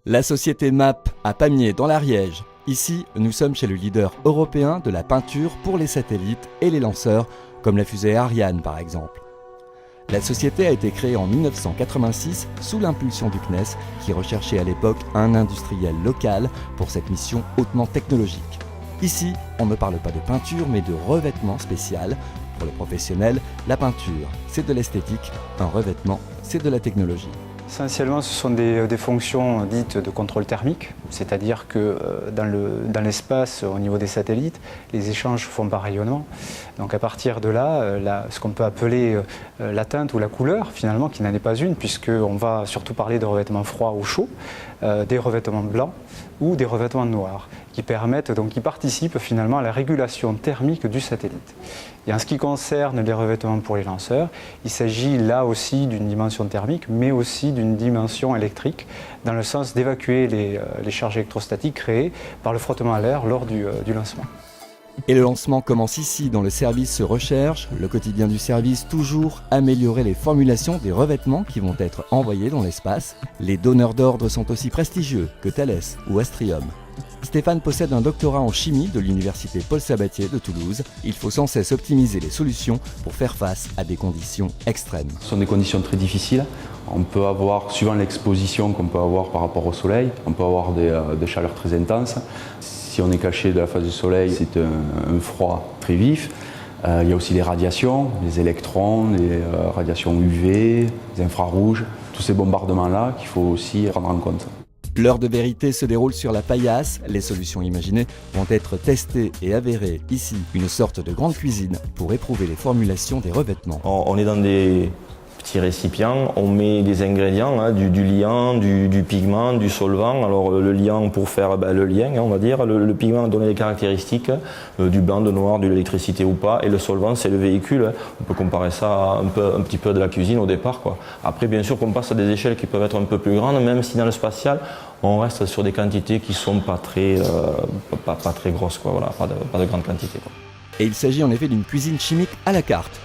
La société MAP à Pamiers dans l'Ariège. Ici, nous sommes chez le leader européen de la peinture pour les satellites et les lanceurs, comme la fusée Ariane par exemple. La société a été créée en 1986 sous l'impulsion du CNES, qui recherchait à l'époque un industriel local pour cette mission hautement technologique. Ici, on ne parle pas de peinture mais de revêtement spécial. Pour le professionnel, la peinture, c'est de l'esthétique, un revêtement, c'est de la technologie. Essentiellement, ce sont des fonctions dites de contrôle thermique, c'est-à-dire que dans l'espace, au niveau des satellites, les échanges font par rayonnement. Donc à partir de là, ce qu'on peut appeler la teinte ou la couleur, finalement, qui n'en est pas une, puisqu'on va surtout parler de revêtements froids ou chauds, des revêtements blancs ou des revêtements noirs, qui participent finalement à la régulation thermique du satellite. Et en ce qui concerne les revêtements pour les lanceurs, il s'agit là aussi d'une dimension thermique, mais aussi d'une dimension électrique, dans le sens d'évacuer les charges électrostatiques créées par le frottement à l'air lors du lancement. Et le lancement commence ici, dans le service recherche, le quotidien du service, toujours améliorer les formulations des revêtements qui vont être envoyés dans l'espace. Les donneurs d'ordre sont aussi prestigieux que Thales ou Astrium. Stéphane possède un doctorat en chimie de l'université Paul Sabatier de Toulouse. Il faut sans cesse optimiser les solutions pour faire face à des conditions extrêmes. Ce sont des conditions très difficiles. On peut avoir, suivant l'exposition qu'on peut avoir par rapport au soleil, on peut avoir des chaleurs très intenses. Si on est caché de la face du soleil, c'est un froid très vif. Il y a aussi les radiations, les électrons, les radiations UV, les infrarouges, tous ces bombardements-là qu'il faut aussi prendre en compte. L'heure de vérité se déroule sur la paillasse. Les solutions imaginées vont être testées et avérées ici, une sorte de grande cuisine pour éprouver les formulations des revêtements. On est dans des petits récipients, on met des ingrédients, du liant, du pigment, du solvant. Alors le liant pour faire le lien, on va dire, le pigment donner les caractéristiques, du blanc, de noir, de l'électricité ou pas, et le solvant c'est le véhicule. On peut comparer ça à un petit peu de la cuisine au départ, quoi. Après bien sûr qu'on passe à des échelles qui peuvent être un peu plus grandes, même si dans le spatial on reste sur des quantités qui sont pas très grosses, quoi. Voilà, pas de grandes quantités, quoi. Et il s'agit en effet d'une cuisine chimique à la carte.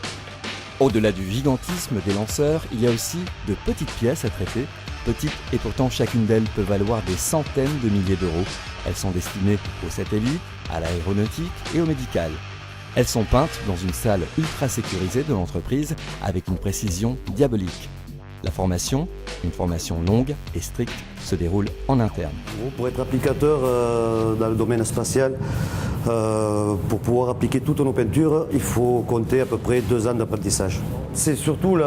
Au-delà du gigantisme des lanceurs, il y a aussi de petites pièces à traiter. Petites et pourtant chacune d'elles peut valoir des centaines de milliers d'euros. Elles sont destinées aux satellites, à l'aéronautique et au médical. Elles sont peintes dans une salle ultra sécurisée de l'entreprise avec une précision diabolique. La formation, une formation longue et stricte, se déroule en interne. Pour être applicateur dans le domaine spatial, pour pouvoir appliquer toutes nos peintures, il faut compter à peu près 2 ans d'apprentissage. C'est surtout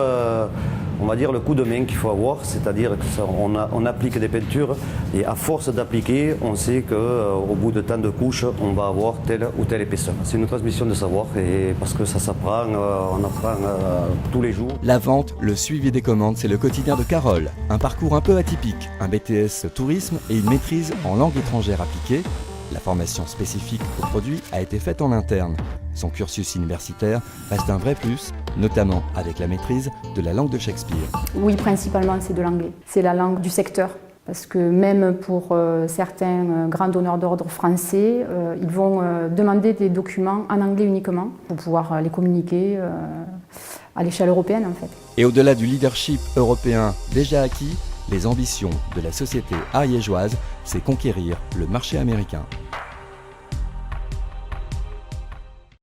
on va dire le coup de main qu'il faut avoir, c'est-à-dire qu'on applique des peintures et à force d'appliquer, on sait qu'au bout de tant de couches, on va avoir telle ou telle épaisseur. C'est une transmission de savoir et parce que ça s'apprend, on apprend tous les jours. La vente, le suivi des commandes, c'est le quotidien de Carole. Un parcours un peu atypique, un BTS tourisme et une maîtrise en langue étrangère appliquée. La formation spécifique au produit a été faite en interne. Son cursus universitaire reste un vrai plus, notamment avec la maîtrise de la langue de Shakespeare. Oui, principalement c'est de l'anglais. C'est la langue du secteur. Parce que même pour certains grands donneurs d'ordre français, ils vont demander des documents en anglais uniquement pour pouvoir les communiquer à l'échelle européenne en fait. Et au-delà du leadership européen déjà acquis, les ambitions de la société ariégeoise, c'est conquérir le marché américain.